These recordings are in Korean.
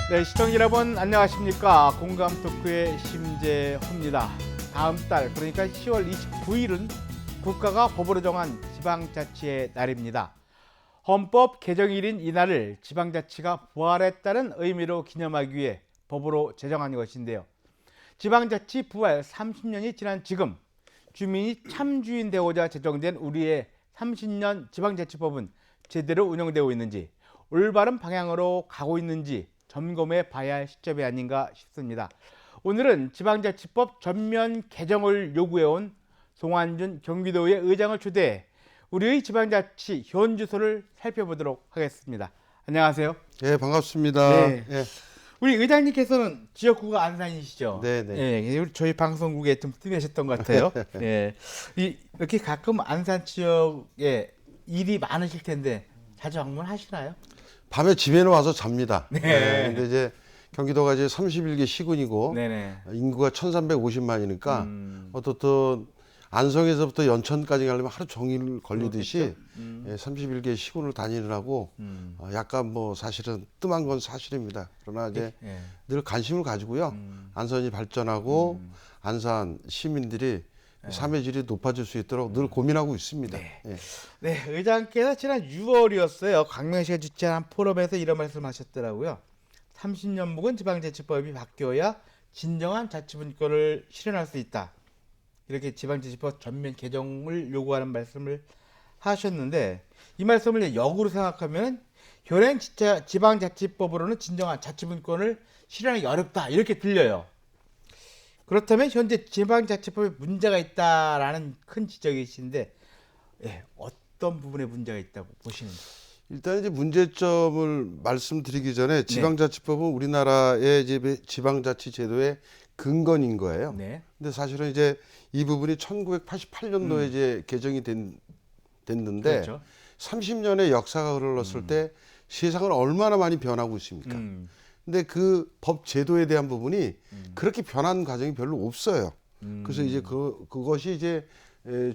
네, 시청자 여러분 안녕하십니까. 공감 토크의 심재호입니다. 다음 달 그러니까 10월 29일은 국가가 법으로 정한 지방자치의 날입니다. 헌법 개정일인 이날을 지방자치가 부활했다는 의미로 기념하기 위해 법으로 제정한 것인데요. 지방자치 부활 30년이 지난 지금 주민이 참주인 되고자 제정된 우리의 30년 지방자치법은 제대로 운영되고 있는지, 올바른 방향으로 가고 있는지 점검해 봐야 할 시점이 아닌가 싶습니다. 오늘은 지방자치법 전면 개정을 요구해온 송환준 경기도의 의장을 초대해 우리의 지방자치 현주소를 살펴보도록 하겠습니다. 안녕하세요. 예, 반갑습니다. 네. 예. 우리 의장님께서는 지역구가 안산이시죠? 네네. 예, 저희 방송국에 좀 뜸하셨던 것 같아요. 예, 이렇게 가끔 안산 지역에 일이 많으실 텐데 자주 방문하시나요? 밤에 집에는 와서 잡니다. 네. 예, 근데 이제 경기도가 이제 31개 시군이고 네네. 인구가 1,350만이니까 어떻든 안성에서부터 연천까지 가려면 하루 종일 걸리듯이 예, 31개 시군을 다니느라고 약간 뭐 사실은 뜸한 건 사실입니다. 그러나 이제 예. 늘 관심을 가지고요. 안산이 발전하고 안산 시민들이 삶의 질이 높아질 수 있도록 늘 고민하고 있습니다. 네. 예. 네, 의장께서 지난 6월이었어요. 광명시가 주최한 포럼에서 이런 말씀하셨더라고요. 30년 묵은 지방자치법이 바뀌어야 진정한 자치분권을 실현할 수 있다. 이렇게 지방자치법 전면 개정을 요구하는 말씀을 하셨는데, 이 말씀을 이제 역으로 생각하면 현행 지방자치법으로는 진정한 자치분권을 실현하기 어렵다 이렇게 들려요. 그렇다면 현재 지방자치법에 문제가 있다라는 큰 지적이신데, 예, 어떤 부분에 문제가 있다고 보시는지? 일단 이제 문제점을 말씀드리기 전에 지방자치법은 우리나라의 이제 지방자치 제도의 근간인 거예요. 네. 근데 사실은 이제 이 부분이 1988년도에 이제 개정이 됐는데 그렇죠. 30년의 역사가 흘렀을 때 세상은 얼마나 많이 변하고 있습니까? 근데 그 법 제도에 대한 부분이 그렇게 변한 과정이 별로 없어요. 그래서 이제 그것이 이제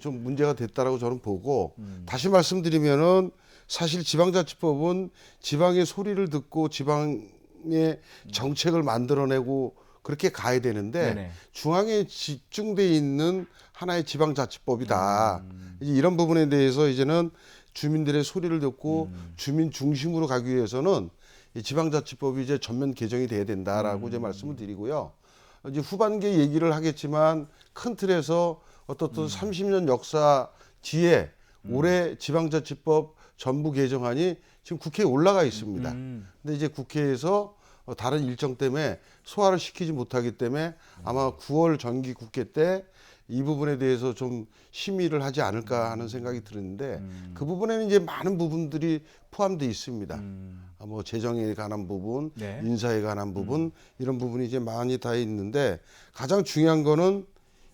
좀 문제가 됐다라고 저는 보고 다시 말씀드리면은 사실 지방자치법은 지방의 소리를 듣고 지방의 정책을 만들어내고 그렇게 가야 되는데 네네. 중앙에 집중돼 있는 하나의 지방자치법이다. 이제 이런 부분에 대해서 이제는 주민들의 소리를 듣고 주민 중심으로 가기 위해서는 이 지방자치법이 이제 전면 개정이 돼야 된다라고 이제 말씀을 드리고요. 이제 후반기에 얘기를 하겠지만 큰 틀에서 어떻든 30년 역사 뒤에 올해 지방자치법 전부 개정안이 지금 국회에 올라가 있습니다. 근데 이제 국회에서 다른 일정 때문에 소화를 시키지 못하기 때문에 아마 9월 정기 국회 때 이 부분에 대해서 좀 심의를 하지 않을까 하는 생각이 드는데 그 부분에는 이제 많은 부분들이 포함되어 있습니다. 뭐 재정에 관한 부분, 네. 인사에 관한 부분 이런 부분이 이제 많이 다 있는데 가장 중요한 거는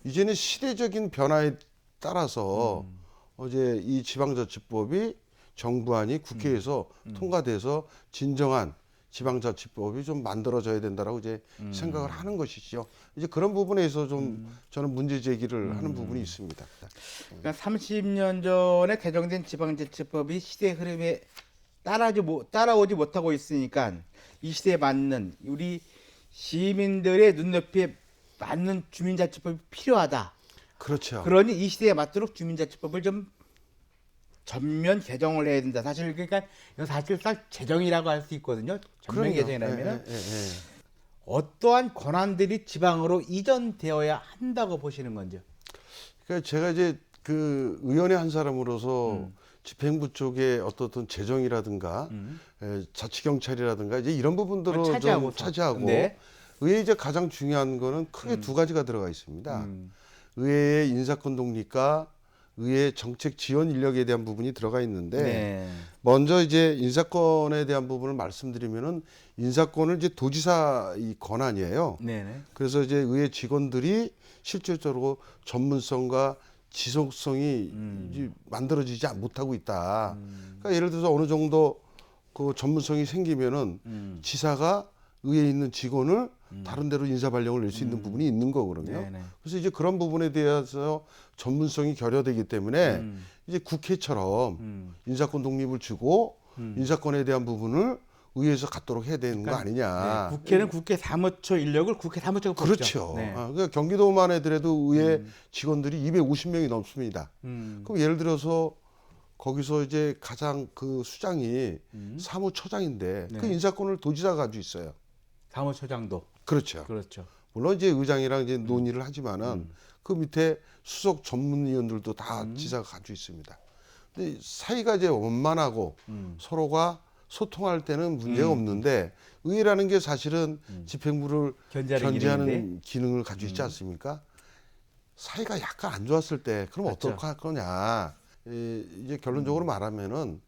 이제는 시대적인 변화에 따라서 어제 이 지방자치법이 정부안이 국회에서 통과돼서 진정한 지방자치법이 좀 만들어져야 된다라고 이제 생각을 하는 것이죠. 이제 그런 부분에서 좀 저는 문제 제기를 하는 부분이 있습니다. 그러니까 30년 전에 개정된 지방자치법이 시대 흐름에 따라오지 못하고 있으니까 이 시대에 맞는 우리 시민들의 눈높이에 맞는 주민자치법이 필요하다. 그렇죠. 그러니 이 시대에 맞도록 주민자치법을 좀 전면 개정을 해야 된다. 사실 그러니까 이거 사실상 제정이라고 할 수 있거든요. 전면 그럼요. 개정이라면 예, 예, 예. 어떠한 권한들이 지방으로 이전되어야 한다고 보시는 건지요? 그러니까 제가 이제 그 의원의 한 사람으로서 집행부 쪽에 어떤 재정이라든가 자치경찰이라든가 이제 이런 부분들을 좀 차지하고 네. 의회 이제 가장 중요한 거는 크게 두 가지가 들어가 있습니다. 의회의 인사권 독립과 의회 정책 지원 인력에 대한 부분이 들어가 있는데 네. 먼저 이제 인사권에 대한 부분을 말씀드리면은 인사권을 이제 도지사 이 권한이에요. 네네. 그래서 이제 의회 직원들이 실질적으로 전문성과 지속성이 이제 만들어지지 못하고 있다. 그러니까 예를 들어서 어느 정도 그 전문성이 생기면은 지사가 의회에 있는 직원을 다른 데로 인사 발령을 낼 수 있는 부분이 있는 거거든요. 네네. 그래서 이제 그런 부분에 대해서 전문성이 결여되기 때문에 이제 국회처럼 인사권 독립을 주고 인사권에 대한 부분을 의회에서 갖도록 해야 되는 거 아니냐. 네, 국회는 국회 사무처 인력을 국회 사무처가 뽑죠. 그렇죠. 네. 그러니까 경기도만 해더라도 의회 직원들이 250명이 넘습니다. 그럼 예를 들어서 거기서 이제 가장 그 수장이 사무처장인데 네. 그 인사권을 도지사가 가지고 있어요. 사무처장도 그렇죠. 그렇죠. 물론 이제 의장이랑 이제 논의를 하지만은 그 밑에 수석 전문위원들도 다 지사가 가지고 있습니다. 근데 사이가 이제 원만하고 서로가 소통할 때는 문제가 없는데 의회라는 게 사실은 집행부를 견제하는 기능을 가지고 있지 않습니까? 사이가 약간 안 좋았을 때 그럼 그렇죠. 어떻게 할 거냐? 이제 결론적으로 말하면은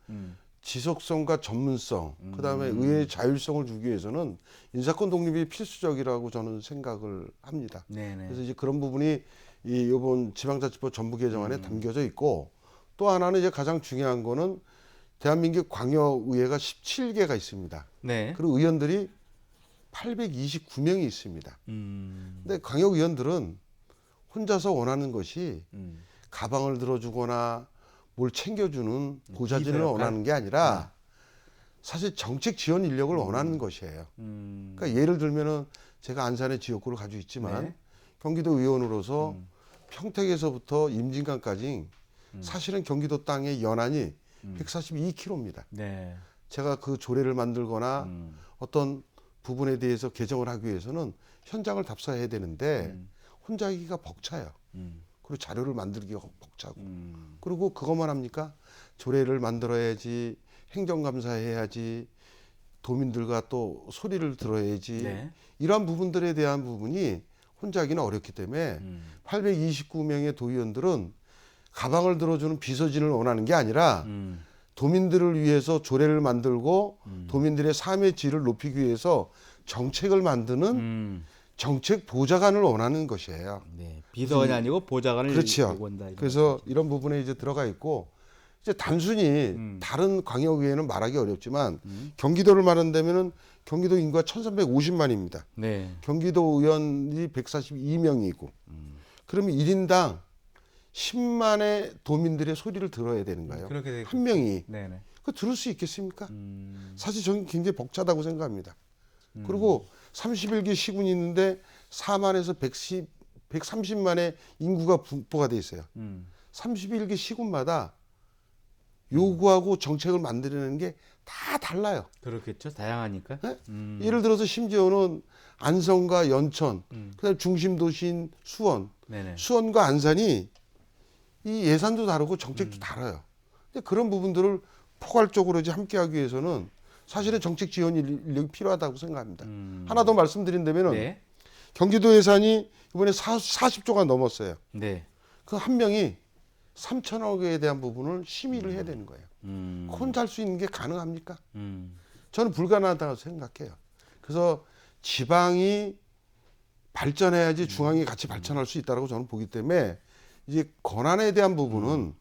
지속성과 전문성, 그다음에 의회의 자율성을 주기 위해서는 인사권 독립이 필수적이라고 저는 생각을 합니다. 네네. 그래서 이제 그런 부분이 이 이번 지방자치법 전부 개정안에 담겨져 있고 또 하나는 이제 가장 중요한 거는 대한민국 광역의회가 17개가 있습니다. 네. 그리고 의원들이 829명이 있습니다. 근데 광역의원들은 혼자서 원하는 것이 가방을 들어주거나 뭘 챙겨주는 보좌진을 역할? 원하는 게 아니라 사실 정책 지원 인력을 원하는 것이에요. 그러니까 예를 들면은 제가 안산에 지역구를 가지고 있지만 네. 경기도 의원으로서 평택에서부터 임진강까지 사실은 경기도 땅의 연안이 142km입니다. 네. 제가 그 조례를 만들거나 어떤 부분에 대해서 개정을 하기 위해서는 현장을 답사해야 되는데 혼자 하기가 벅차요. 그리고 자료를 만들기가 벅차고. 그리고 그것만 합니까? 조례를 만들어야지, 행정감사해야지, 도민들과 또 소리를 들어야지. 네. 이러한 부분들에 대한 부분이 혼자 하기는 어렵기 때문에 829명의 도의원들은 가방을 들어주는 비서진을 원하는 게 아니라 도민들을 위해서 조례를 만들고 도민들의 삶의 질을 높이기 위해서 정책을 만드는 정책 보좌관을 원하는 것이에요. 네. 비서관이 아니고 보좌관을 그렇죠. 원다. 이런 그래서 거죠. 이런 부분에 이제 들어가 있고 이제 단순히 다른 광역의회는 말하기 어렵지만 경기도를 말한다면은 경기도 인구가 1,350만입니다. 네. 경기도 의원이 142명이고 그러면 1인당 10만의 도민들의 소리를 들어야 되는 거예요. 그렇게 되겠죠. 한 명이. 네네. 그 들을 수 있겠습니까? 사실 저는 굉장히 벅차다고 생각합니다. 그리고 31개 시군이 있는데 4만에서 130만의 인구가 분포가 돼 있어요. 31개 시군마다 요구하고 정책을 만들어내는 게 다 달라요. 그렇겠죠. 다양하니까. 네? 예를 들어서 심지어는 안성과 연천, 그다음 중심 도시인 수원, 네네. 수원과 안산이 이 예산도 다르고 정책도 달라요. 근데 그런 부분들을 포괄적으로 이제 함께하기 위해서는 사실은 정책 지원 인력이 필요하다고 생각합니다. 하나 더 말씀드린다면은 네. 경기도 예산이 이번에 40조가 넘었어요. 네. 그 한 명이 3천억에 대한 부분을 심의를 해야 되는 거예요. 혼자 할 수 있는 게 가능합니까? 저는 불가능하다고 생각해요. 그래서 지방이 발전해야지 중앙이 같이 발전할 수 있다고 저는 보기 때문에 이제 권한에 대한 부분은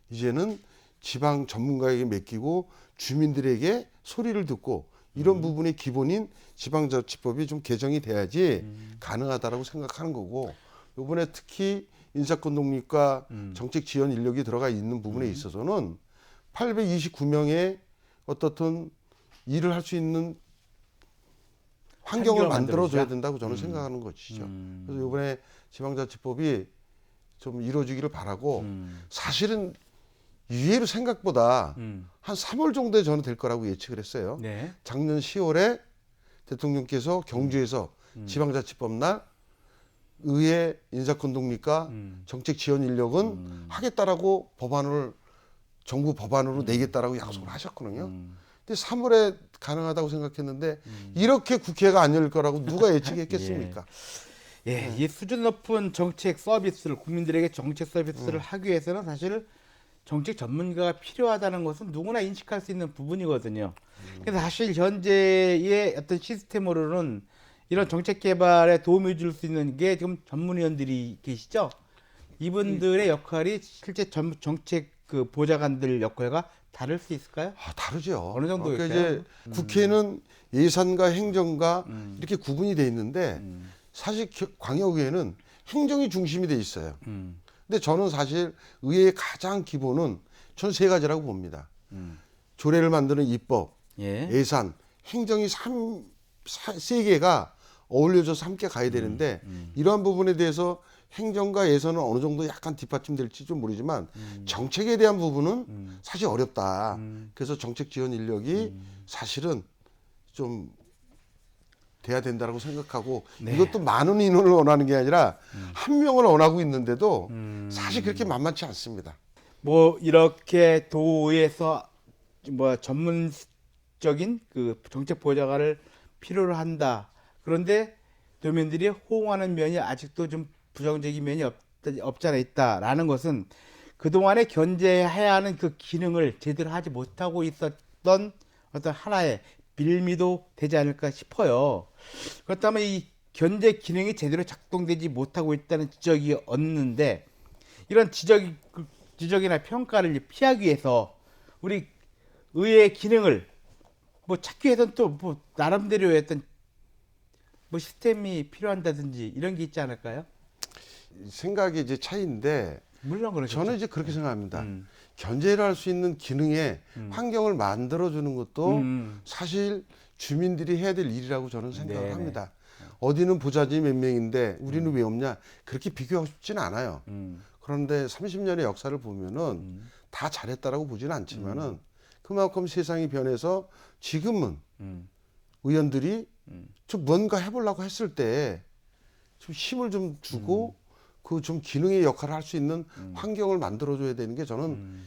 이제는 지방 전문가에게 맡기고 주민들에게 소리를 듣고 이런 부분의 기본인 지방자치법이 좀 개정이 돼야지 가능하다라고 생각하는 거고 이번에 특히 인사권 독립과 정책 지원 인력이 들어가 있는 부분에 있어서는 829명의 어떻든 일을 할 수 있는 환경을 만들어줘야 된다고 저는 생각하는 것이죠. 그래서 이번에 지방자치법이 좀 이루어지기를 바라고 사실은 의외로 생각보다 한 3월 정도에 저는 될 거라고 예측을 했어요. 네. 작년 10월에 대통령께서 경주에서 지방자치법 날 의회 인사권 독립과 정책 지원 인력은 하겠다라고 법안을 정부 법안으로 내겠다라고 약속을 하셨거든요. 근데 3월에 가능하다고 생각했는데 이렇게 국회가 안 열릴 거라고 누가 예측했겠습니까? 예, 이 수준 높은 정책 서비스를 국민들에게 정책 서비스를 하기 위해서는 사실 정책 전문가가 필요하다는 것은 누구나 인식할 수 있는 부분이거든요. 그래서 사실 현재의 어떤 시스템으로는 이런 정책 개발에 도움을 줄 수 있는 게 지금 전문위원들이 계시죠. 이분들의 역할이 실제 정책 그 보좌관들 역할과 다를 수 있을까요? 아, 다르죠. 어느 정도 그러니까 있어요? 이제 국회는 예산과 행정과 이렇게 구분이 돼 있는데 사실 광역의회는 행정이 중심이 돼 있어요. 근데 저는 사실 의회의 가장 기본은 전 세 가지라고 봅니다. 조례를 만드는 입법, 예. 예산, 행정이 세 개가 어울려져서 함께 가야 되는데 이러한 부분에 대해서 행정과 예산은 어느 정도 약간 뒷받침될지 좀 모르지만 정책에 대한 부분은 사실 어렵다. 그래서 정책 지원 인력이 사실은 좀 돼야 된다라고 생각하고 네. 이것도 많은 인원을 원하는 게 아니라 한 명을 원하고 있는데도 사실 그렇게 만만치 않습니다. 뭐 이렇게 도에서 뭐 전문적인 그 정책 보좌관을 필요로 한다. 그런데 도민들이 호응하는 면이 아직도 좀 부정적인 면이 없지 않아 있다라는 것은 그동안에 견제해야 하는 그 기능을 제대로 하지 못하고 있었던 어떤 하나의 빌미도 되지 않을까 싶어요. 그렇다면 이 견제 기능이 제대로 작동되지 못하고 있다는 지적이 없는데 이런 지적이나 평가를 피하기 위해서 우리 의회의 기능을 뭐 찾기 위해서는 또 뭐 나름대로의 어떤 뭐 시스템이 필요한다든지 이런 게 있지 않을까요? 생각이 이제 차이인데 물론 그렇죠. 저는 이제 그렇게 생각합니다. 견제를 할 수 있는 기능의 환경을 만들어주는 것도 사실 주민들이 해야 될 일이라고 저는 생각을 네네. 합니다. 어디는 부자지 몇 명인데 우리는 왜 없냐? 그렇게 비교하고 싶지는 않아요. 그런데 30년의 역사를 보면은 다 잘했다라고 보지는 않지만은 그만큼 세상이 변해서 지금은 의원들이 좀 뭔가 해보려고 했을 때 좀 힘을 좀 주고 그 좀 기능의 역할을 할 수 있는 환경을 만들어줘야 되는 게 저는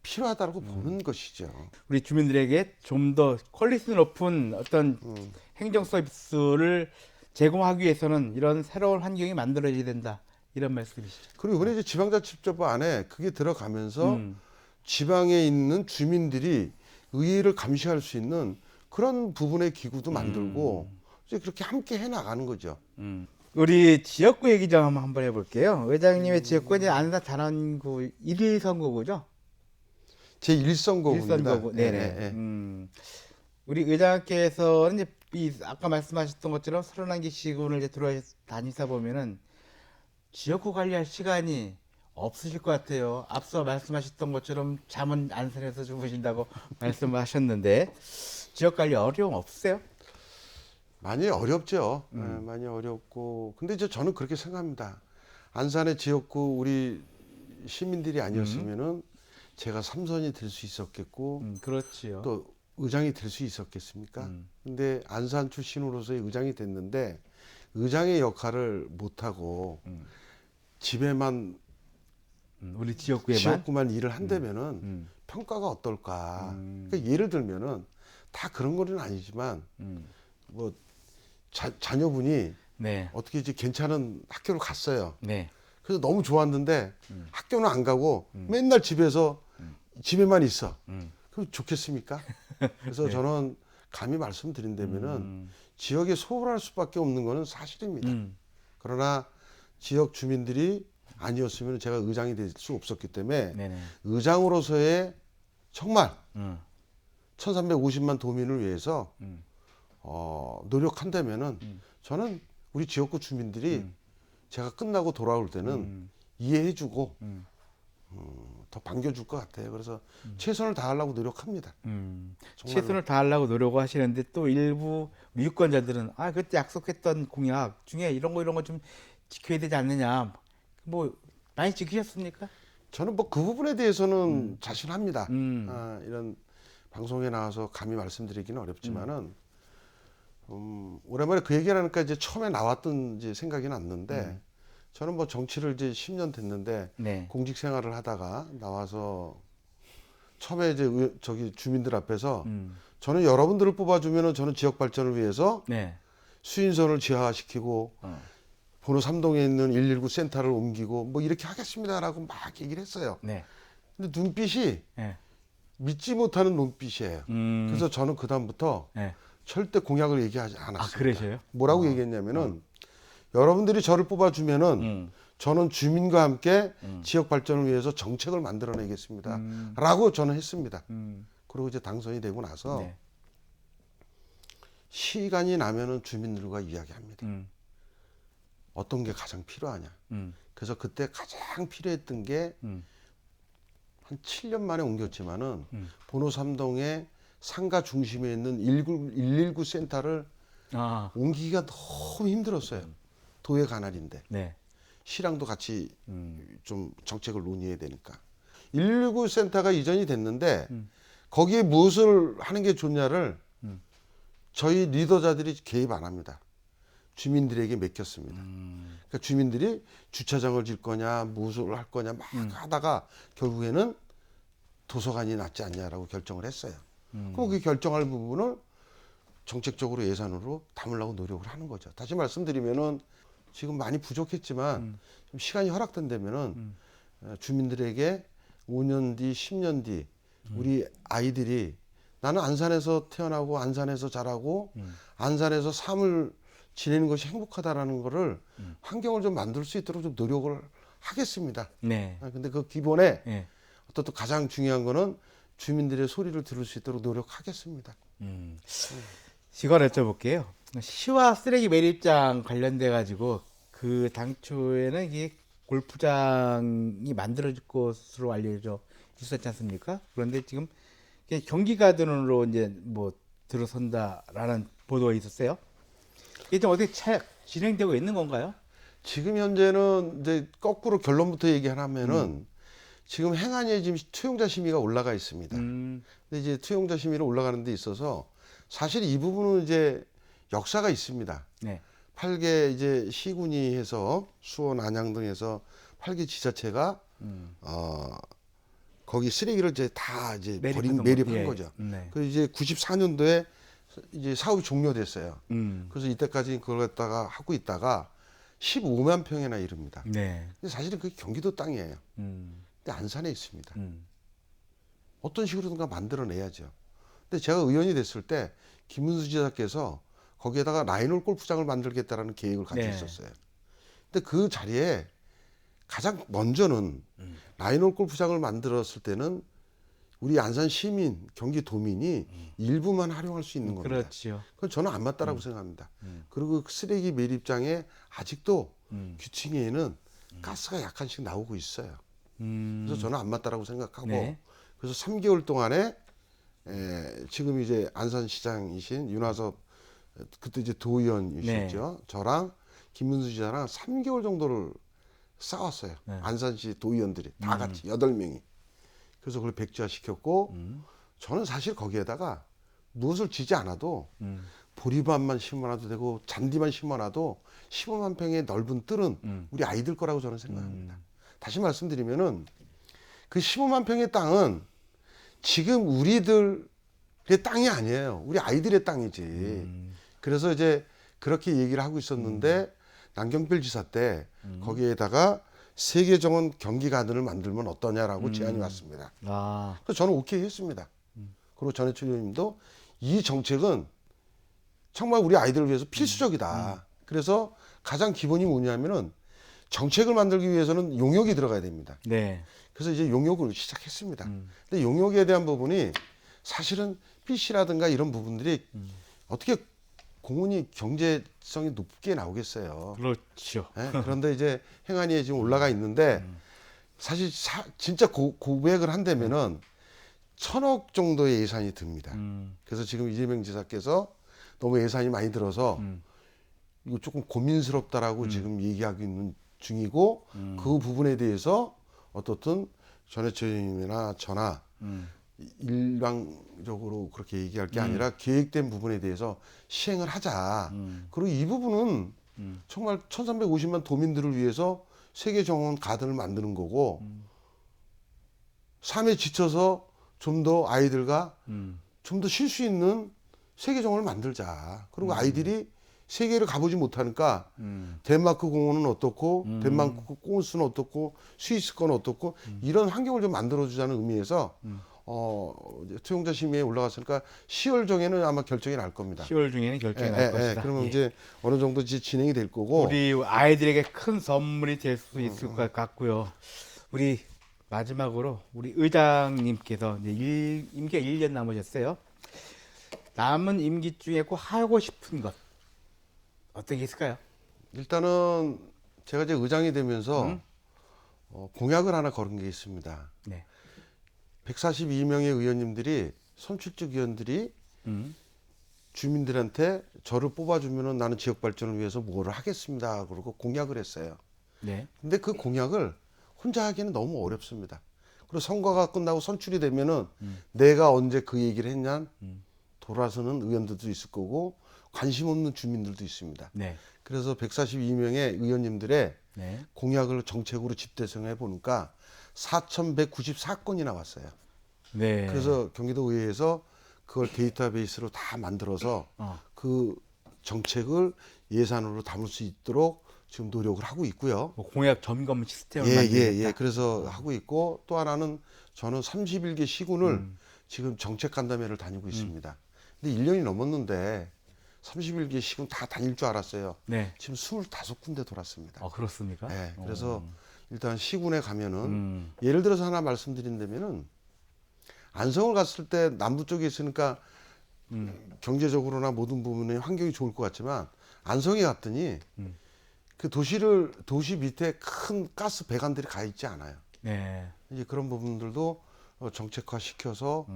필요하다고 보는 것이죠. 우리 주민들에게 좀 더 퀄리티 높은 어떤 행정 서비스를 제공하기 위해서는 이런 새로운 환경이 만들어져야 된다. 이런 말씀이시죠. 그리고 이번에 이제 지방자치법 안에 그게 들어가면서 지방에 있는 주민들이 의회를 감시할 수 있는 그런 부분의 기구도 만들고 이제 그렇게 함께 해 나가는 거죠. 우리 지역구 얘기 좀 한번 해볼게요. 회장님의 지역구는 안산 단원구 1일 선거구죠? 제 1선거구입니다. 일선거구. 네네. 우리 의장께서는 이제 아까 말씀하셨던 것처럼 31개 시군을 이제 다니다 보면은 지역구 관리할 시간이 없으실 것 같아요. 앞서 말씀하셨던 것처럼 잠은 안산에서 주무신다고 말씀하셨는데 지역 관리 어려움 없으세요? 많이 어렵죠. 네, 많이 어렵고. 근데 이제 저는 그렇게 생각합니다. 안산의 지역구 우리 시민들이 아니었으면은 제가 삼선이 될 수 있었겠고 그렇지요. 또 의장이 될 수 있었겠습니까? 근데 안산 출신으로서의 의장이 됐는데 의장의 역할을 못하고 집에만 우리 지역구에만. 지역구만 일을 한다면은 평가가 어떨까? 그러니까 예를 들면은 다 그런 거는 아니지만 뭐 자녀분이 네. 어떻게 이제 괜찮은 학교를 갔어요. 네. 그래서 너무 좋았는데 학교는 안 가고 맨날 집에서 집에만 있어. 그럼 좋겠습니까? 그래서 네. 저는 감히 말씀드린다면은 지역에 소홀할 수밖에 없는 거는 사실입니다. 그러나 지역 주민들이 아니었으면 제가 의장이 될 수 없었기 때문에 네네. 의장으로서의 정말 1350만 도민을 위해서 노력한다면은 저는 우리 지역구 주민들이 제가 끝나고 돌아올 때는 이해해주고 더 반겨줄 것 같아요. 그래서 최선을 다하려고 노력합니다. 정말로. 최선을 다하려고 노력하시는데 또 일부 유권자들은 아 그때 약속했던 공약 중에 이런 거 좀 지켜야 되지 않느냐 뭐 많이 지키셨습니까? 저는 뭐 그 부분에 대해서는 자신합니다. 이런 방송에 나와서 감히 말씀드리기는 어렵지만은 오랜만에 그 얘기를 하니까 이제 처음에 나왔던 이제 생각이 났는데 저는 뭐 정치를 이제 10년 됐는데 네. 공직 생활을 하다가 나와서 처음에 이제 저기 주민들 앞에서 저는 여러분들을 뽑아주면은 저는 지역 발전을 위해서 네. 수인선을 지하화시키고 번호 3동에 있는 119 센터를 옮기고 뭐 이렇게 하겠습니다라고 막 얘기를 했어요. 네. 근데 눈빛이 네. 믿지 못하는 눈빛이에요. 그래서 저는 그 다음부터 네. 절대 공약을 얘기하지 않았습니다. 아 그러셔요? 뭐라고 얘기했냐면은 여러분들이 저를 뽑아주면은 저는 주민과 함께 지역 발전을 위해서 정책을 만들어내겠습니다. 라고 저는 했습니다. 그리고 이제 당선이 되고 나서 네. 시간이 나면은 주민들과 이야기합니다. 어떤 게 가장 필요하냐. 그래서 그때 가장 필요했던 게 한 7년 만에 옮겼지만은 번호 3동에 상가 중심에 있는 119 센터를 아, 옮기기가 너무 힘들었어요. 도의 관할인데 네. 시랑도 같이 좀 정책을 논의해야 되니까 119 센터가 이전이 됐는데 거기에 무엇을 하는 게 좋냐를 저희 리더자들이 개입 안 합니다. 주민들에게 맡겼습니다. 그러니까 주민들이 주차장을 질 거냐 무엇을 할 거냐 막 하다가 결국에는 도서관이 낫지 않냐라고 결정을 했어요. 그럼 그 결정할 부분을 정책적으로 예산으로 담으려고 노력을 하는 거죠. 다시 말씀드리면은 지금 많이 부족했지만 좀 시간이 허락된다면은 주민들에게 5년 뒤, 10년 뒤 우리 아이들이 나는 안산에서 태어나고 안산에서 자라고 안산에서 삶을 지내는 것이 행복하다라는 거를 환경을 좀 만들 수 있도록 좀 노력을 하겠습니다. 네. 근데 그 기본에 네. 또 가장 중요한 거는 주민들의 소리를 들을 수 있도록 노력하겠습니다. 이걸 여쭤볼게요. 시와 쓰레기 매립장 관련돼 가지고 그 당초에는 이게 골프장이 만들어질 것으로 알려져 있었지 않습니까? 그런데 지금 그냥 경기가든으로 이제 뭐 들어선다라는 보도가 있었어요. 이게 좀 어떻게 진행되고 있는 건가요? 지금 현재는 이제 거꾸로 결론부터 얘기하면은 지금 행안위에 지금 투용자 심의가 올라가 있습니다. 근데 이제 투용자 심의로 올라가는 데 있어서 사실 이 부분은 이제 역사가 있습니다. 네. 8개 이제 시군이 해서 수원, 안양 등에서 8개 지자체가 거기 쓰레기를 이제 다 이제 매립한 예. 거죠. 네. 그래서 이제 94년도에 이제 사업이 종료됐어요. 음. 그래서 이때까지 그걸 갖다가 하고 있다가 15만 평이나 이릅니다. 네. 근데 사실은 그게 경기도 땅이에요. 음. 근데 안산에 있습니다. 음. 어떤 식으로든가 만들어내야죠. 근데 제가 의원이 됐을 때 김문수 지사께서 거기에다가 라인홀 골프장을 만들겠다라는 계획을 가지고 네. 있었어요. 근데 그 자리에 가장 먼저는 라인홀 골프장을 만들었을 때는 우리 안산 시민, 경기도민이 일부만 활용할 수 있는 겁니다. 그렇죠. 그건 저는 안 맞다라고 생각합니다. 그리고 그 쓰레기 매립장에 아직도 규층에는 가스가 약간씩 나오고 있어요. 그래서 저는 안 맞다라고 생각하고 네. 그래서 3개월 동안에 지금 이제 안산시장이신 윤화섭 그때 이제 도의원이셨죠. 네. 저랑 김문수 지사랑 3개월 정도를 싸웠어요. 네. 안산시 도의원들이 다 같이 8명이. 그래서 그걸 백지화 시켰고 저는 사실 거기에다가 무엇을 지지 않아도 보리밥만 심어놔도 되고 잔디만 심어놔도 15만 평의 넓은 뜰은 우리 아이들 거라고 저는 생각합니다. 다시 말씀드리면은 그 15만 평의 땅은 지금 우리들의 땅이 아니에요. 우리 아이들의 땅이지. 그래서 이제 그렇게 얘기를 하고 있었는데 남경필 지사 때 거기에다가 세계정원 경기가든을 만들면 어떠냐라고 제안이 왔습니다. 아. 그래서 저는 오케이 했습니다. 그리고 전해철 의원님도 이 정책은 정말 우리 아이들을 위해서 필수적이다. 그래서 가장 기본이 뭐냐면은 정책을 만들기 위해서는 용역이 들어가야 됩니다. 네. 그래서 이제 용역을 시작했습니다. 근데 용역에 대한 부분이 사실은 PC라든가 이런 부분들이 어떻게 공원이 경제성이 높게 나오겠어요. 그렇죠. 네? 그런데 이제 행안위에 지금 올라가 있는데 사실 진짜 고백을 한다면은 1,000억 정도의 예산이 듭니다. 그래서 지금 이재명 지사께서 너무 예산이 많이 들어서 이거 조금 고민스럽다라고 지금 얘기하고 있는 중이고 그 부분에 대해서 어떻든 전해철 의원이나 저나 일방적으로 그렇게 얘기할 게 아니라 계획된 부분에 대해서 시행을 하자. 그리고 이 부분은 정말 1,350만 도민들을 위해서 세계 정원 가든을 만드는 거고 삶에 지쳐서 좀 더 아이들과 좀 더 쉴 수 있는 세계 정원을 만들자. 그리고 아이들이 세계를 가보지 못하니까 덴마크 공원은 어떻고 덴마크 코스는 어떻고 스위스 건 어떻고 이런 환경을 좀 만들어주자는 의미에서 투용자 심의에 올라갔으니까 10월 중에는 아마 결정이 날 겁니다. 10월 중에는 결정이 날 것이다. 그러면 예. 이제 어느 정도 이제 진행이 될 거고 우리 아이들에게 큰 선물이 될 수 있을 것 같고요. 우리 마지막으로 우리 의장님께서 이제 임기가 1년 남으셨어요. 남은 임기 중에 꼭 하고 싶은 것 어떤 게 있을까요? 일단은 제가 이제 의장이 되면서 공약을 하나 걸은 게 있습니다. 네. 142명의 의원님들이 선출직 의원들이 음. 주민들한테 저를 뽑아주면은 나는 지역 발전을 위해서 뭐를 하겠습니다. 그러고 공약을 했어요. 네. 근데 그 공약을 혼자 하기는 너무 어렵습니다. 그리고 선거가 끝나고 선출이 되면은 내가 언제 그 얘기를 했냐 돌아서는 의원들도 있을 거고 관심 없는 주민들도 있습니다. 네. 그래서 142명의 의원님들의 네. 공약을 정책으로 집대성해 보니까 4,194건이 나왔어요. 네. 그래서 경기도의회에서 그걸 데이터베이스로 다 만들어서 그 정책을 예산으로 담을 수 있도록 지금 노력을 하고 있고요. 뭐 공약 점검 시스템을 예, 만들겠다. 그래서 하고 있고 또 하나는 저는 31개 시군을 지금 정책 간담회를 다니고 있습니다. 근데 1년이 넘었는데 31개 시군 다 다닐 줄 알았어요. 네. 지금 25군데 돌았습니다. 그렇습니까? 네, 그래서 일단 시군에 가면은 예를 들어서 하나 말씀드린다면은 안성을 갔을 때 남부 쪽에 있으니까 경제적으로나 모든 부분에 환경이 좋을 것 같지만 안성에 갔더니 그 도시 밑에 큰 가스 배관들이 가 있지 않아요. 네. 이제 그런 부분들도 정책화 시켜서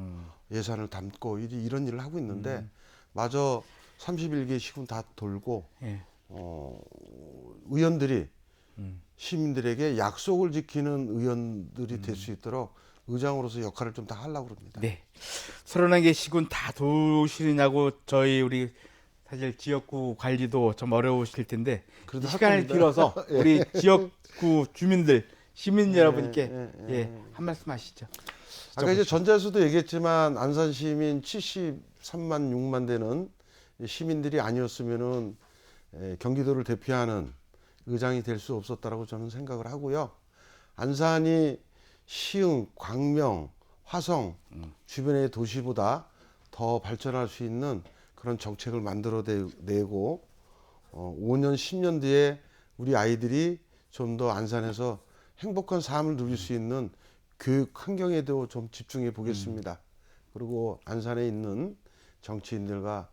예산을 담고 이런 일을 하고 있는데 마저 31개 시군 다 돌고 예. 의원들이 시민들에게 약속을 지키는 의원들이 될 수 있도록 의장으로서 역할을 좀 다 하려고 합니다. 네. 31개 시군 다 도시냐고 저희 우리 사실 지역구 관리도 좀 어려우실 텐데 그래도 시간을 할 겁니다. 빌어서 우리 지역구 주민들 시민 여러분께 한 말씀 하시죠. 아까 이제 전자에서도 얘기했지만 안산 시민 73만 6만 되는 시민들이 아니었으면은 경기도를 대표하는 의장이 될 수 없었다라고 저는 생각을 하고요. 안산이 시흥, 광명, 화성 주변의 도시보다 더 발전할 수 있는 그런 정책을 만들어내고 5년, 10년 뒤에 우리 아이들이 좀 더 안산에서 행복한 삶을 누릴 수 있는 교육 환경에도 좀 집중해 보겠습니다. 그리고 안산에 있는 정치인들과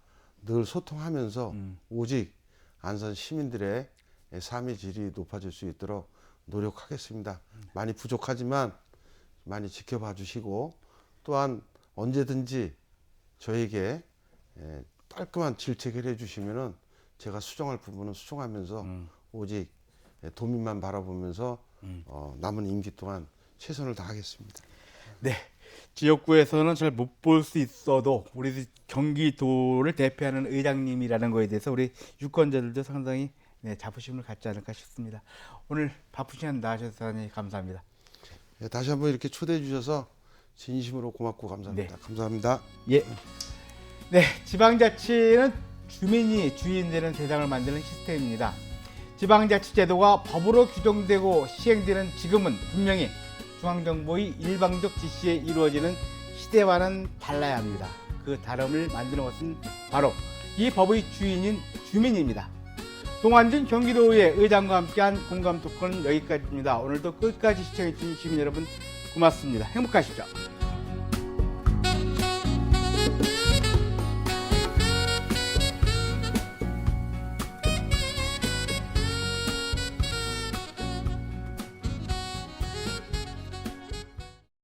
늘 소통하면서 오직 안산 시민들의 삶의 질이 높아질 수 있도록 노력하겠습니다. 많이 부족하지만 많이 지켜봐 주시고 또한 언제든지 저에게 깔끔한 질책을 해주시면은 제가 수정할 부분은 수정하면서 오직 도민만 바라보면서 남은 임기 동안 최선을 다하겠습니다. 네. 지역구에서는 잘 못 볼 수 있어도 우리 경기도를 대표하는 의장님이라는 거에 대해서 우리 유권자들도 상당히 자부심을 갖지 않을까 싶습니다. 오늘 바쁘신 시간 나와주셔서 감사합니다. 다시 한번 이렇게 초대해 주셔서 진심으로 고맙고 감사합니다. 네. 감사합니다. 예. 네, 지방자치는 주민이 주인되는 세상을 만드는 시스템입니다. 지방자치 제도가 법으로 규정되고 시행되는 지금은 분명히 중앙정부의 일방적 지시에 이루어지는 시대와는 달라야 합니다. 그 다름을 만드는 것은 바로 이 법의 주인인 주민입니다. 동안진 경기도의회 의장과 함께한 공감 토크는 여기까지입니다. 오늘도 끝까지 시청해주신 시민 여러분 고맙습니다. 행복하십시오.